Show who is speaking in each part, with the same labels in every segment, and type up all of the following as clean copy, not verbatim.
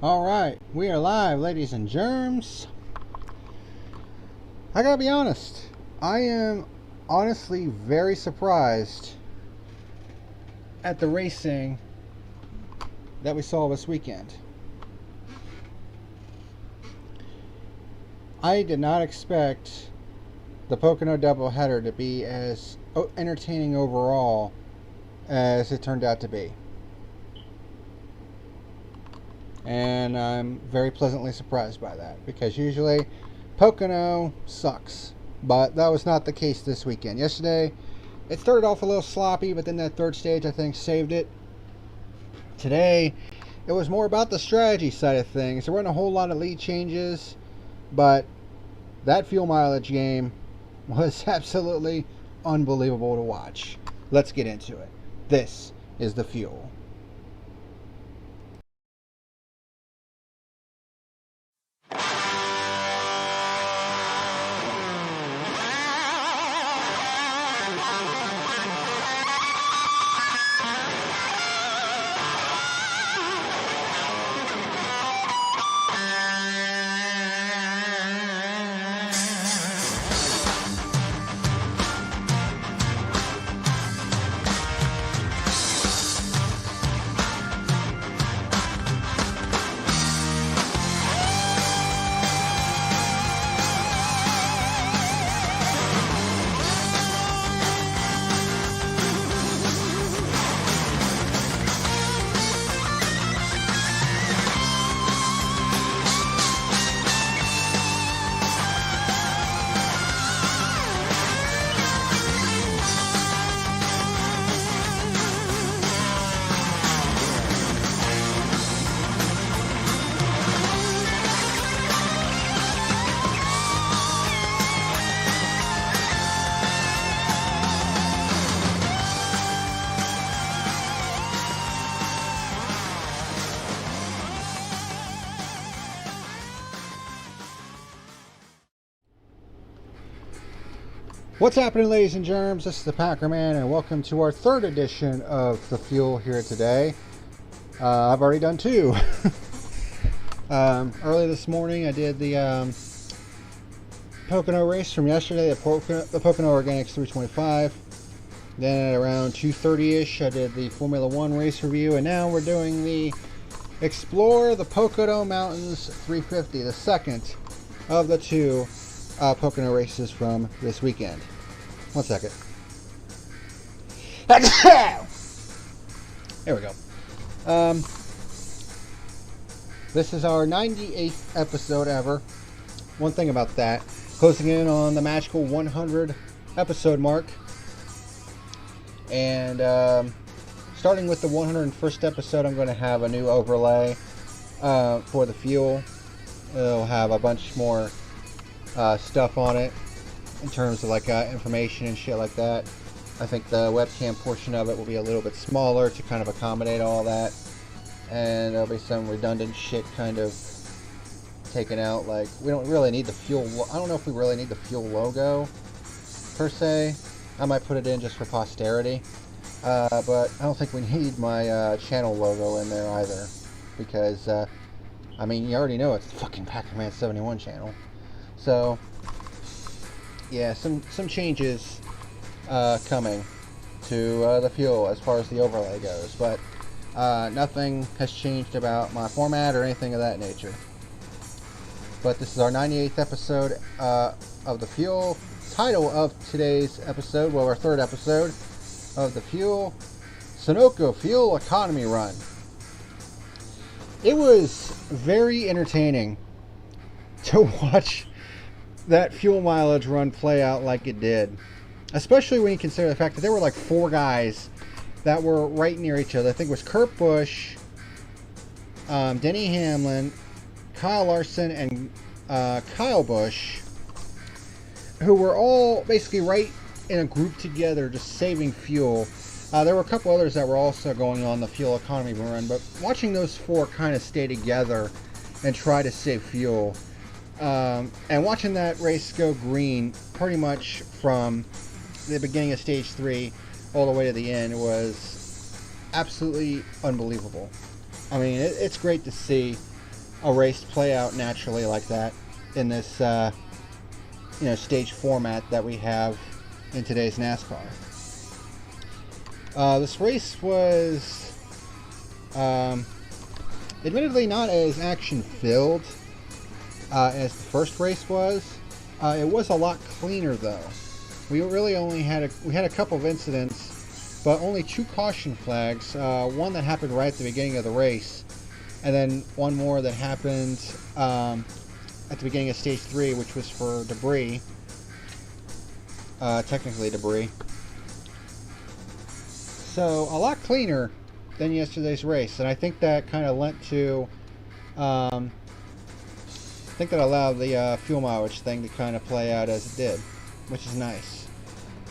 Speaker 1: Alright, we are live, ladies and germs. I gotta be honest, I am honestly very surprised at the racing that we saw this weekend. I did not expect the Pocono doubleheader to be as entertaining overall as it turned out to be. And I'm very pleasantly surprised by that, because usually Pocono sucks, but that was not the case this weekend. Yesterday it started off a little sloppy, but then that third stage I think saved it. Today it was more about the strategy side of things. There weren't a whole lot of lead changes, but that fuel mileage game was absolutely unbelievable to watch. Let's get into it. This is the fuel. What's happening, ladies and germs? This is the Packerman, and welcome to our third edition of the fuel here today. I've already done two. Early this morning I did the Pocono race from yesterday, the Pocono Organics 325. Then at around 2:30ish I did the Formula One race review, and now we're doing the Explore the Pocono Mountains 350, the second of the two Pocono races from this weekend. One second. There we go. This is our 98th episode ever. One thing about that, closing in on the magical 100 episode mark. And starting with the 101st episode, I'm going to have a new overlay for the fuel. It'll have a bunch more stuff on it in terms of like information and shit like that. I think the webcam portion of it will be a little bit smaller to kind of accommodate all that, and there'll be some redundant shit kind of taken out. Like, we don't really need the fuel. I don't know if we really need the fuel logo per se. I might put it in just for posterity, but I don't think we need my channel logo in there either, because I mean, you already know it's the fucking Packerman 71 channel. So yeah, some changes coming to the fuel as far as the overlay goes, but nothing has changed about my format or anything of that nature. But this is our 98th episode of the fuel. Title of today's episode, well, our third episode of the fuel, Sunoco Fuel Economy Run. It was very entertaining to watch that fuel mileage run play out like it did, especially when you consider the fact that there were like four guys that were right near each other. I think it was Kurt Busch, Denny Hamlin, Kyle Larson, and Kyle Busch, who were all basically right in a group together just saving fuel. There were a couple others that were also going on the fuel economy run, but watching those four kind of stay together and try to save fuel, and watching that race go green pretty much from the beginning of stage 3 all the way to the end was absolutely unbelievable. I mean, it's great to see a race play out naturally like that in this stage format that we have in today's NASCAR. This race was admittedly not as action-filled as the first race was. It was a lot cleaner though. We really only had a couple of incidents, but only 2 caution flags. One that happened right at the beginning of the race, and then one more that happened at the beginning of stage 3, which was for debris. Technically debris. So a lot cleaner than yesterday's race, and I think that kind of lent to, I think that allowed the fuel mileage thing to kind of play out as it did, which is nice.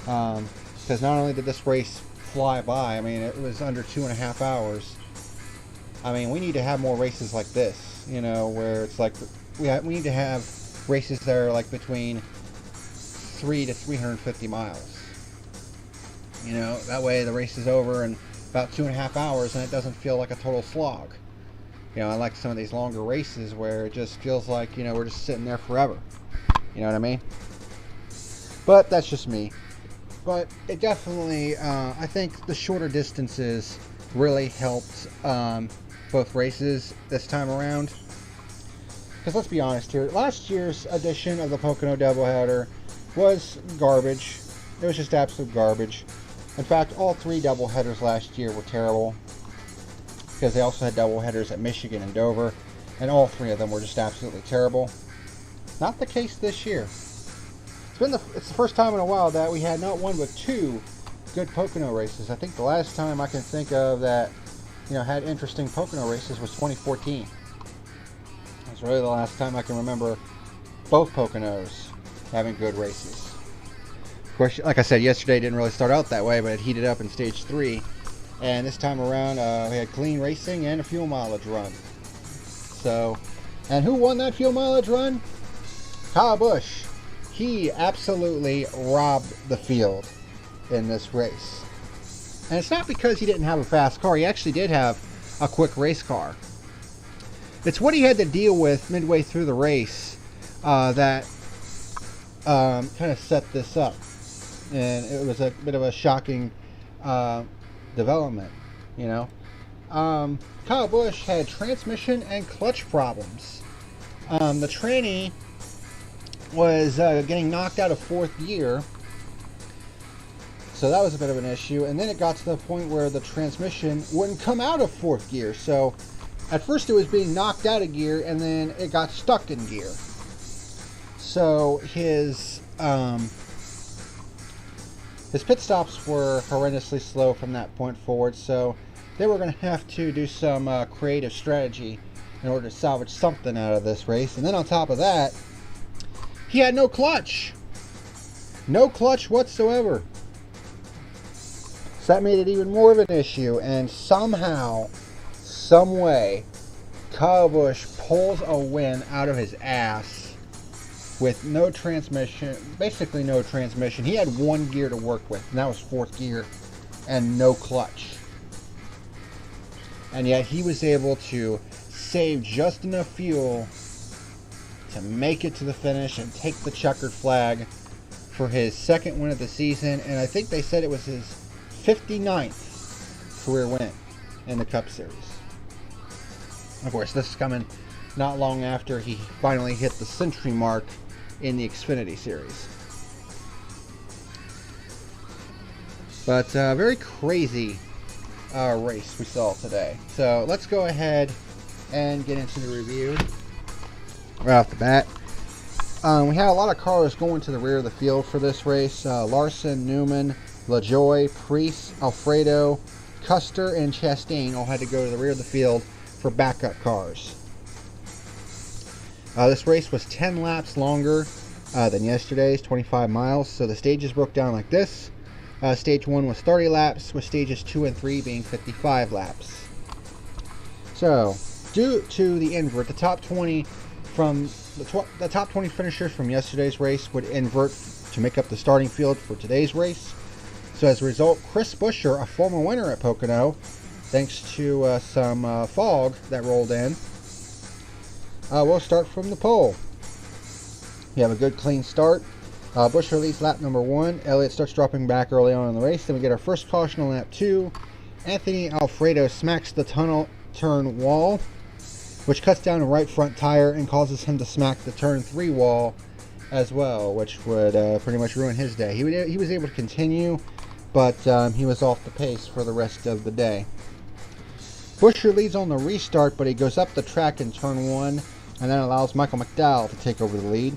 Speaker 1: Because not only did this race fly by, I mean, it was under 2.5 hours. I mean, we need to have more races like this, you know, where it's like we need to have races that are like between 3 to 350 miles. You know, that way the race is over in about 2.5 hours and it doesn't feel like a total slog. You know, I like some of these longer races where it just feels like, you know, we're just sitting there forever. You know what I mean? But that's just me. But it definitely, I think the shorter distances really helped both races this time around. Because let's be honest here, last year's edition of the Pocono doubleheader was garbage. It was just absolute garbage. In fact, all 3 doubleheaders last year were terrible, because they also had doubleheaders at Michigan and Dover, and all 3 of them were just absolutely terrible. Not the case this year. It's the first time in a while that we had not 1 but 2 good Pocono races. I think the last time I can think of that, you know, had interesting Pocono races was 2014. That's really the last time I can remember both Poconos having good races. Of course, like I said, yesterday didn't really start out that way, but it heated up in stage 3. And this time around, we had clean racing and a fuel mileage run. So, and who won that fuel mileage run? Kyle Busch. He absolutely robbed the field in this race. And it's not because he didn't have a fast car. He actually did have a quick race car. It's what he had to deal with midway through the race that kind of set this up. And it was a bit of a shocking development, you know. Kyle Busch had transmission and clutch problems. The tranny was getting knocked out of 4th gear, so that was a bit of an issue. And then it got to the point where the transmission wouldn't come out of 4th gear. So at first it was being knocked out of gear, and then it got stuck in gear. So his pit stops were horrendously slow from that point forward, so they were going to have to do some creative strategy in order to salvage something out of this race. And then on top of that, he had no clutch. No clutch whatsoever. So that made it even more of an issue, and somehow, some way, Kyle Busch pulls a win out of his ass with no transmission, basically no transmission. He had 1 gear to work with, and that was 4th gear, and no clutch. And yet he was able to save just enough fuel to make it to the finish and take the checkered flag for his 2nd win of the season, and I think they said it was his 59th career win in the Cup Series. Of course, this is coming not long after he finally hit the century mark in the Xfinity Series. But very crazy race we saw today. So let's go ahead and get into the review right off the bat. We had a lot of cars going to the rear of the field for this race. Larson, Newman, LaJoie, Priest, Alfredo, Custer, and Chastain all had to go to the rear of the field for backup cars. This race was 10 laps longer than yesterday's, 25 miles. So the stages broke down like this. Stage 1 was 30 laps, with stages 2 and 3 being 55 laps. So, due to the invert, the top 20 from the top 20 finishers from yesterday's race would invert to make up the starting field for today's race. So as a result, Chris Buescher, a former winner at Pocono, thanks to some fog that rolled in, We'll start from the pole. We have a good clean start. Busch leads lap number 1. Elliott starts dropping back early on in the race. Then we get our first caution on lap 2. Anthony Alfredo smacks the tunnel turn wall, which cuts down a right front tire and causes him to smack the turn 3 wall as well, which would pretty much ruin his day. He was able to continue, but he was off the pace for the rest of the day. Busch leads on the restart, but he goes up the track in turn 1, and then allows Michael McDowell to take over the lead.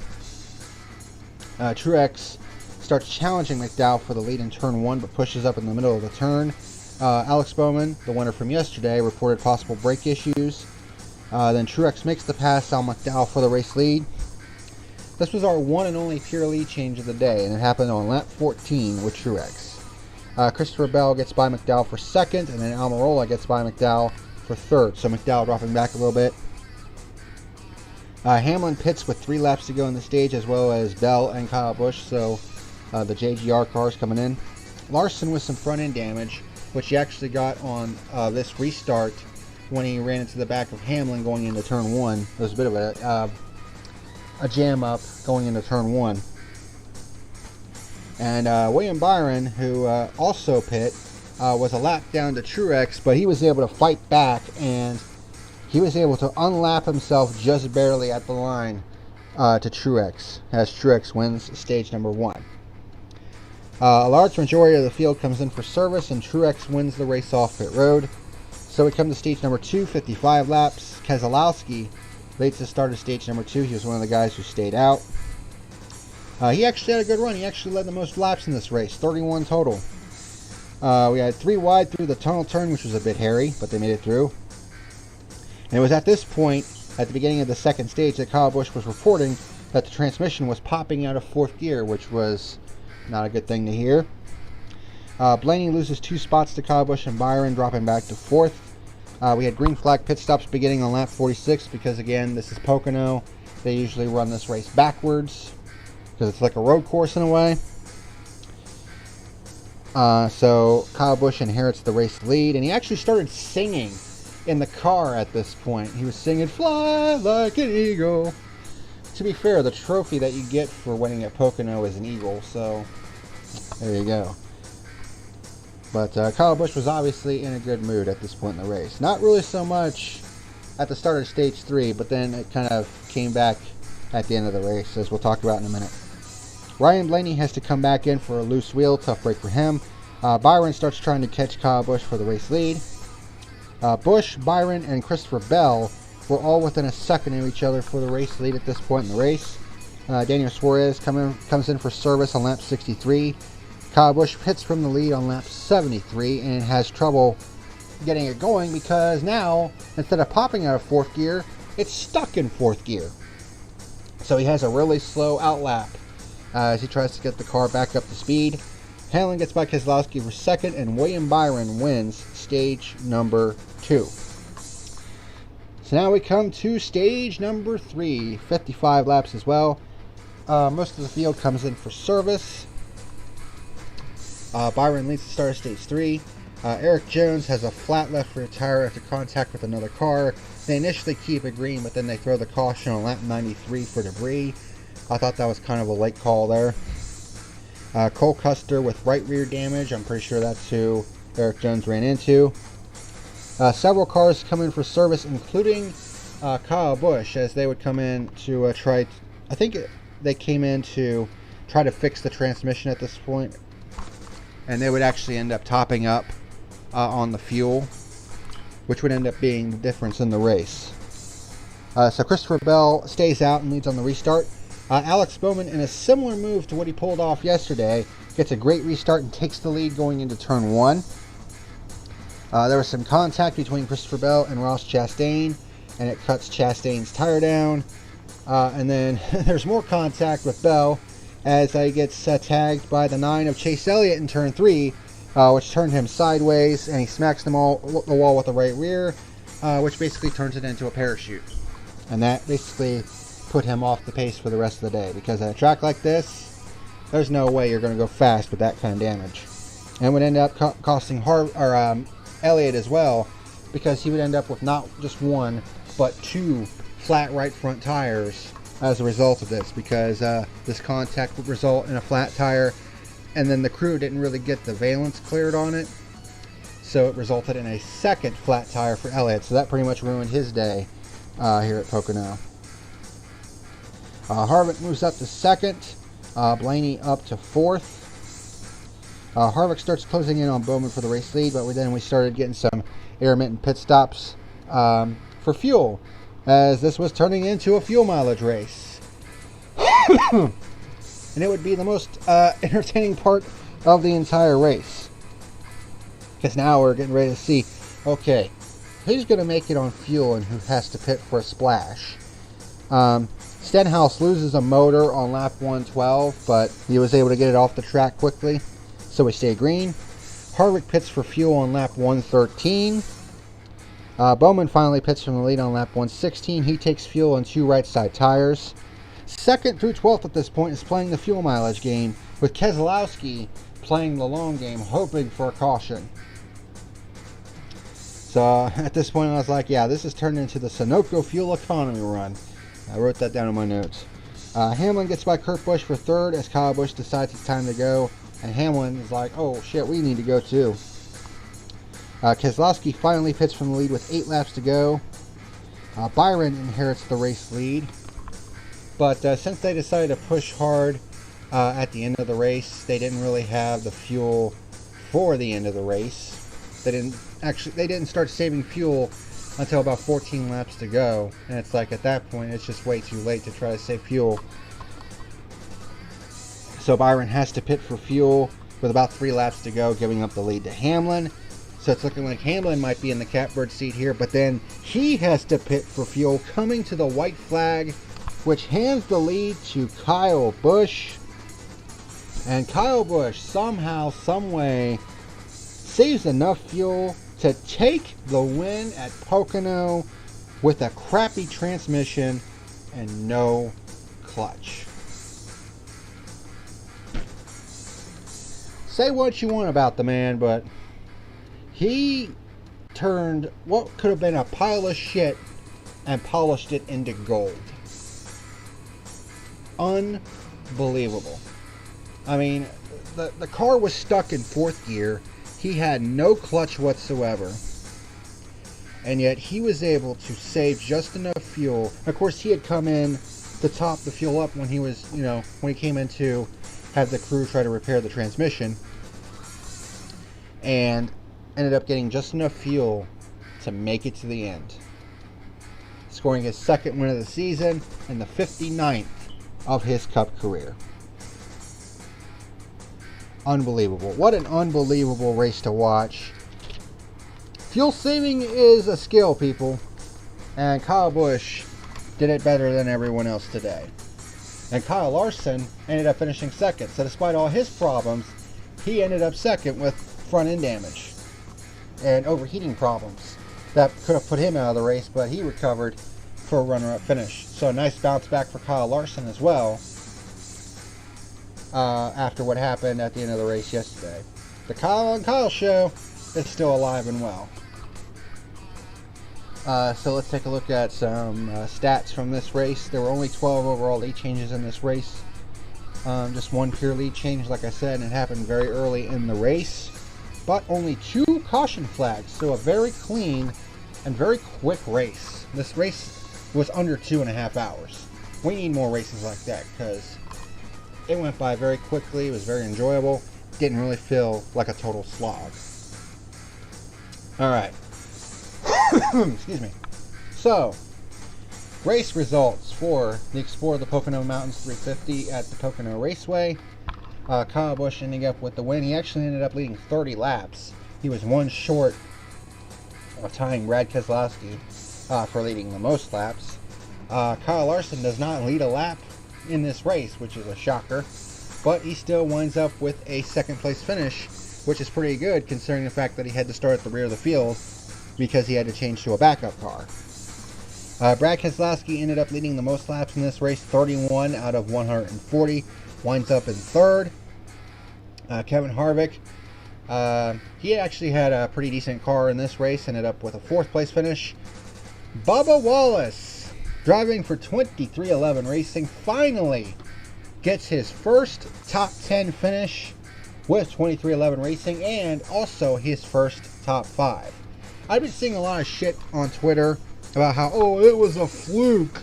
Speaker 1: Truex starts challenging McDowell for the lead in turn 1, but pushes up in the middle of the turn. Alex Bowman, the winner from yesterday, reported possible brake issues. Then Truex makes the pass on McDowell for the race lead. This was our one and only pure lead change of the day, and it happened on lap 14 with Truex. Christopher Bell gets by McDowell for second, and then Almirola gets by McDowell for third. So McDowell dropping back a little bit. Hamlin pits with 3 laps to go in the stage, as well as Bell and Kyle Busch, so the JGR cars coming in. Larson with some front end damage, which he actually got on this restart when he ran into the back of Hamlin going into turn 1. There was a bit of a jam up going into turn 1. And William Byron, who also pit, was a lap down to Truex, but he was able to fight back, and he was able to unlap himself just barely at the line to Truex, as Truex wins stage number 1. A large majority of the field comes in for service, and Truex wins the race off pit road. So we come to stage number 2, 55 laps. Keselowski leads the start of stage number 2. He was one of the guys who stayed out. He actually had a good run. He actually led the most laps in this race, 31 total. We had 3 wide through the tunnel turn, which was a bit hairy, but they made it through. And it was at this point, at the beginning of the second stage, that Kyle Busch was reporting that the transmission was popping out of 4th gear, which was not a good thing to hear. Blaney loses 2 spots to Kyle Busch and Byron, dropping back to 4th. We had green flag pit stops beginning on lap 46 because, again, this is Pocono. They usually run this race backwards because it's like a road course in a way. So Kyle Busch inherits the race lead, and he actually started singing in the car at this point. He was singing "Fly Like an Eagle." To be fair, the trophy that you get for winning at Pocono is an eagle, so there you go. But Kyle Busch was obviously in a good mood at this point in the race. Not really so much at the start of stage 3, but then it kind of came back at the end of the race, as we'll talk about in a minute. Ryan Blaney has to come back in for a loose wheel. Tough break for him. Byron starts trying to catch Kyle Busch for the race lead. Busch, Byron, and Christopher Bell were all within a second of each other for the race lead at this point in the race. Daniel Suarez comes in for service on lap 63. Kyle Busch pits from the lead on lap 73 and has trouble getting it going because now, instead of popping out of 4th gear, it's stuck in 4th gear. So he has a really slow outlap as he tries to get the car back up to speed. Hamlin gets by Keselowski for second, and William Byron wins stage number 2. So now we come to stage number 3, 55 laps as well. Most of the field comes in for service. Byron leads the start of stage 3. Eric Jones has a flat left rear tire after contact with another car. They initially keep it green, but then they throw the caution on lap 93 for debris. I thought that was kind of a late call there. Cole Custer with right rear damage. I'm pretty sure that's who Eric Jones ran into. Several cars come in for service, including Kyle Busch, as they would come in to I think they came in to try to fix the transmission at this point. And they would actually end up topping up on the fuel, which would end up being the difference in the race. So Christopher Bell stays out and leads on the restart. Alex Bowman, in a similar move to what he pulled off yesterday, gets a great restart and takes the lead going into turn 1. There was some contact between Christopher Bell and Ross Chastain, and it cuts Chastain's tire down. And then there's more contact with Bell as he gets tagged by the 9 of Chase Elliott in turn 3, which turned him sideways, and he smacks the wall with the right rear, which basically turns it into a parachute. And that basically put him off the pace for the rest of the day, because at a track like this, there's no way you're going to go fast with that kind of damage. And would end up costing Elliott as well, because he would end up with not just 1, but 2 flat right front tires as a result of this, because this contact would result in a flat tire, and then the crew didn't really get the valence cleared on it, so it resulted in a second flat tire for Elliott. So that pretty much ruined his day here at Pocono. Harvick moves up to second, Blaney up to fourth. Harvick starts closing in on Bowman for the race lead, but then we started getting some intermittent pit stops for fuel, as this was turning into a fuel mileage race. And it would be the most entertaining part of the entire race, because now we're getting ready to see, okay, who's going to make it on fuel and who has to pit for a splash. Stenhouse loses a motor on lap 112, but he was able to get it off the track quickly, so we stay green. Harvick pits for fuel on lap 113. Bowman finally pits from the lead on lap 116. He takes fuel on 2 right side tires. 2nd through 12th at this point is playing the fuel mileage game, with Keselowski playing the long game, hoping for a caution. So at this point I was like, yeah, this is turned into the Sunoco fuel economy run. I wrote that down in my notes. Hamlin gets by Kurt Busch for 3rd as Kyle Busch decides it's time to go, and Hamlin is like, oh shit, we need to go too. Keselowski finally pits from the lead with 8 laps to go. Byron inherits the race lead, but since they decided to push hard at the end of the race, they didn't really have the fuel for the end of the race. They didn't start saving fuel until about 14 laps to go, and it's like at that point it's just way too late to try to save fuel. So Byron has to pit for fuel with about 3 laps to go, giving up the lead to Hamlin. So it's looking like Hamlin might be in the catbird seat here, but then he has to pit for fuel, coming to the white flag, which hands the lead to Kyle Busch. And Kyle Busch somehow, someway saves enough fuel to take the win at Pocono with a crappy transmission and no clutch. Say what you want about the man, but he turned what could have been a pile of shit and polished it into gold. Unbelievable. I mean, the car was stuck in 4th gear. He had no clutch whatsoever. And yet he was able to save just enough fuel. Of course, he had come in to top the fuel up when he was, when he came in to have the crew try to repair the transmission. And ended up getting just enough fuel to make it to the end, scoring his 2nd win of the season and the 59th of his Cup career. Unbelievable. What an unbelievable race to watch. Fuel saving is a skill, people, and Kyle Busch did it better than everyone else today. And Kyle Larson ended up finishing 2nd, so despite all his problems, he ended up 2nd with front end damage and overheating problems that could have put him out of the race, but he recovered for a runner-up finish. So a nice bounce back for Kyle Larson as well after what happened at the end of the race yesterday. The Kyle on Kyle show is still alive and well. So let's take a look at some stats from this race. There were only 12 overall lead changes in this race. Just one pure lead change, like I said, and it happened very early in the race. But only 2 caution flags, so a very clean and very quick race. This race was under 2.5 hours. We need more races like that, because it went by very quickly. It was very enjoyable. Didn't really feel like a total slog. Alright. Excuse me. So, race results for the Explorer of the Pocono Mountains 350 at the Pocono Raceway. Kyle Busch ending up with the win. He actually ended up leading 30 laps. He was 1 short of tying Brad Keselowski for leading the most laps. Kyle Larson does not lead a lap in this race, which is a shocker, but he still winds up with a 2nd place finish, which is pretty good considering the fact that he had to start at the rear of the field because he had to change to a backup car. Brad Keselowski ended up leading the most laps in this race, 31 out of 140, winds up in 3rd. Kevin Harvick, he actually had a pretty decent car in this race, ended up with a 4th place finish. Bubba Wallace driving for 2311 Racing, finally gets his first top 10 finish with 2311 Racing, and also his first top 5. I've been seeing a lot of shit on Twitter about how, oh, it was a fluke.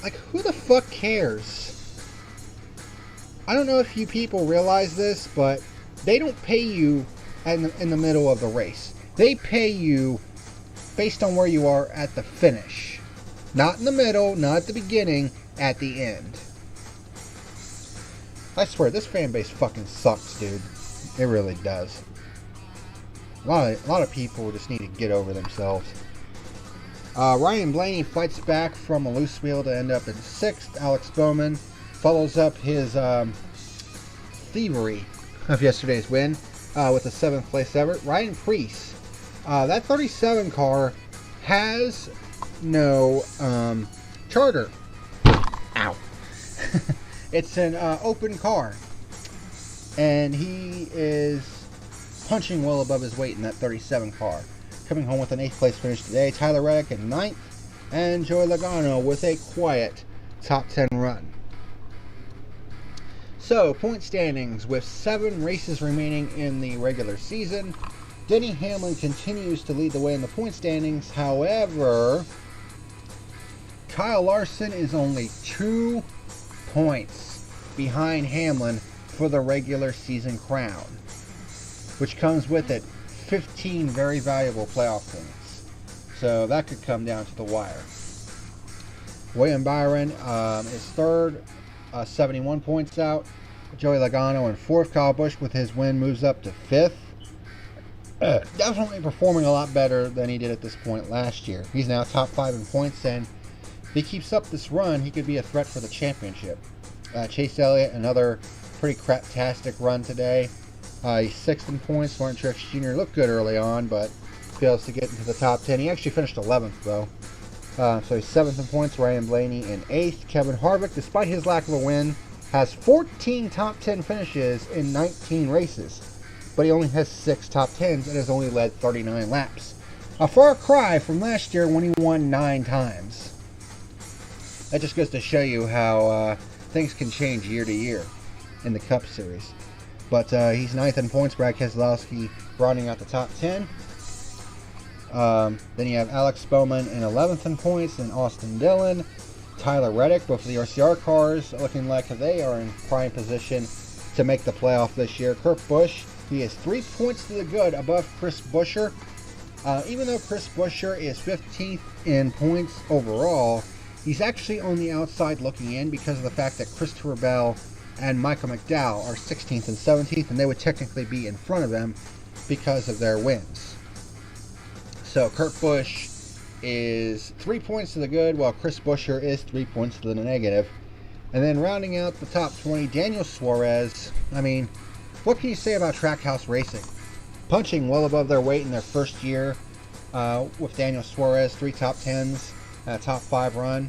Speaker 1: Like, who the fuck cares? I don't know if you people realize this, but they don't pay you in the middle of the race. They pay you based on where you are at the finish. Not in the middle, not at the beginning, at the end. I swear, this fan base fucking sucks, dude. It really does. A lot of people just need to get over themselves. Ryan Blaney fights back from a loose wheel to end up in 6th. Alex Bowman follows up his thievery of yesterday's win with a 7th place effort. Ryan Preece, that 37 car has no charter. Ow. It's an open car, and he is punching well above his weight in that 37 car. Coming home with an 8th place finish today, Tyler Reddick in 9th, and Joey Logano with a quiet top 10 run. So, point standings with 7 races remaining in the regular season. Denny Hamlin continues to lead the way in the point standings. However, Kyle Larson is only 2 points behind Hamlin for the regular season crown, which comes with it 15 very valuable playoff points. So that could come down to the wire. William Byron is 3rd, 71 points out. Joey Logano in 4th. Kyle Busch with his win moves up to 5th. Definitely performing a lot better than he did at this point last year. He's now top 5 in points, and if he keeps up this run, he could be a threat for the championship. Chase Elliott, another pretty craptastic run today. He's 6th in points. Martin Truex Jr. looked good early on, but fails to get into the top 10. He actually finished 11th, though. So he's 7th in points. Ryan Blaney in 8th. Kevin Harvick, despite his lack of a win, has 14 top 10 finishes in 19 races. But he only has 6 top 10s and has only led 39 laps. A far cry from last year when he won 9 times. That just goes to show you how things can change year to year in the Cup Series. But he's 9th in points. Brad Keselowski rounding out the top 10. Then you have Alex Bowman in 11th in points, and Austin Dillon, Tyler Reddick, both of the RCR cars looking like they are in prime position to make the playoff this year. Kurt Busch, he is 3 points to the good above Chris Buescher. Even though Chris Buescher is 15th in points overall, he's actually on the outside looking in because of the fact that Christopher Bell and Michael McDowell are 16th and 17th, and they would technically be in front of them because of their wins. So Kurt Busch is 3 points to the good, while Chris Buescher is 3 points to the negative. And then rounding out the top 20, Daniel Suarez. I mean, what can you say about Trackhouse Racing? Punching well above their weight in their first year with Daniel Suarez, 3 top 10s, top 5 run.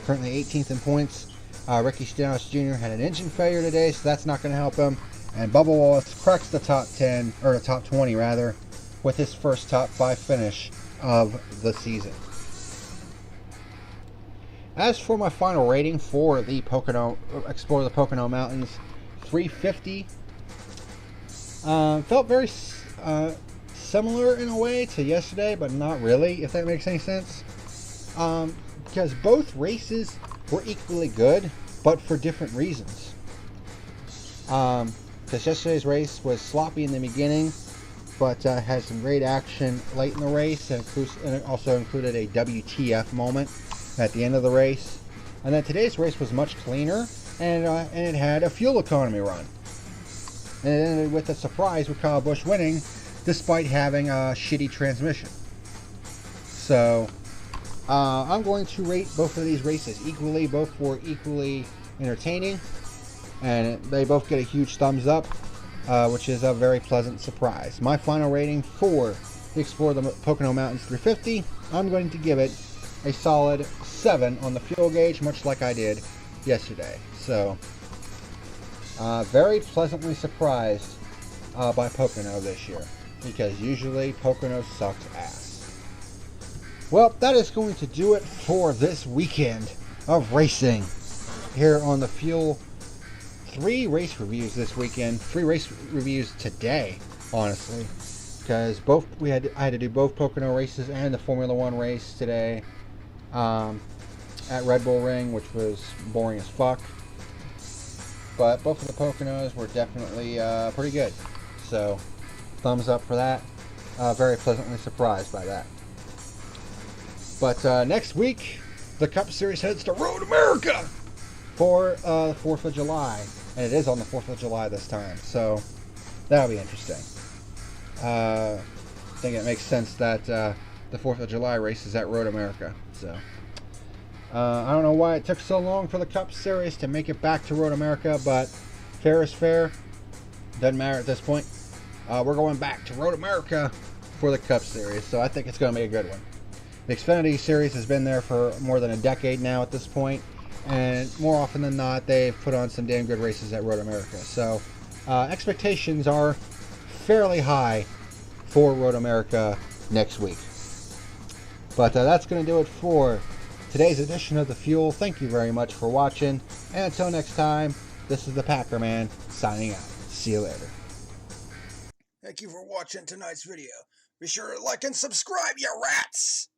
Speaker 1: Currently 18th in points. Ricky Stenhouse Jr. had an engine failure today, so that's not going to help him. And Bubba Wallace cracks the top 10, or the top 20 rather, with his first top 5 finish of the season. As for my final rating for the Pocono, Explore the Pocono Mountains 350, felt very similar in a way to yesterday, but not really, if that makes any sense. Because both races were equally good, but for different reasons. Because yesterday's race was sloppy in the beginning, but had some great action late in the race, and it also included a WTF moment at the end of the race. And then today's race was much cleaner, and it had a fuel economy run. And it ended with a surprise with Kyle Busch winning, despite having a shitty transmission. So, I'm going to rate both of these races equally. Both were equally entertaining, and they both get a huge thumbs up, which is a very pleasant surprise. My final rating for the Explore the Pocono Mountains 350, I'm going to give it a solid 7 on the fuel gauge, much like I did yesterday. So, very pleasantly surprised by Pocono this year, because usually Pocono sucks ass. Well, that is going to do it for this weekend of racing here on the Fuel. 3 race reviews this weekend. 3 race reviews today, honestly, because I had to do both Pocono races and the Formula One race today at Red Bull Ring, which was boring as fuck. But both of the Poconos were definitely pretty good. So, thumbs up for that. Very pleasantly surprised by that. But next week, the Cup Series heads to Road America for the 4th of July. And it is on the 4th of July this time. So, that'll be interesting. I think it makes sense that the 4th of July race is at Road America. So, I don't know why it took so long for the Cup Series to make it back to Road America, but fair is fair. Doesn't matter at this point. We're going back to Road America for the Cup Series, so I think it's going to be a good one. The Xfinity Series has been there for more than a decade now at this point, and more often than not, they've put on some damn good races at Road America. So expectations are fairly high for Road America next week. But that's going to do it for today's edition of The Fuel. Thank you very much for watching, and until next time, this is the Packer Man signing out. See you later.
Speaker 2: Thank you for watching tonight's video. Be sure to like and subscribe, you rats!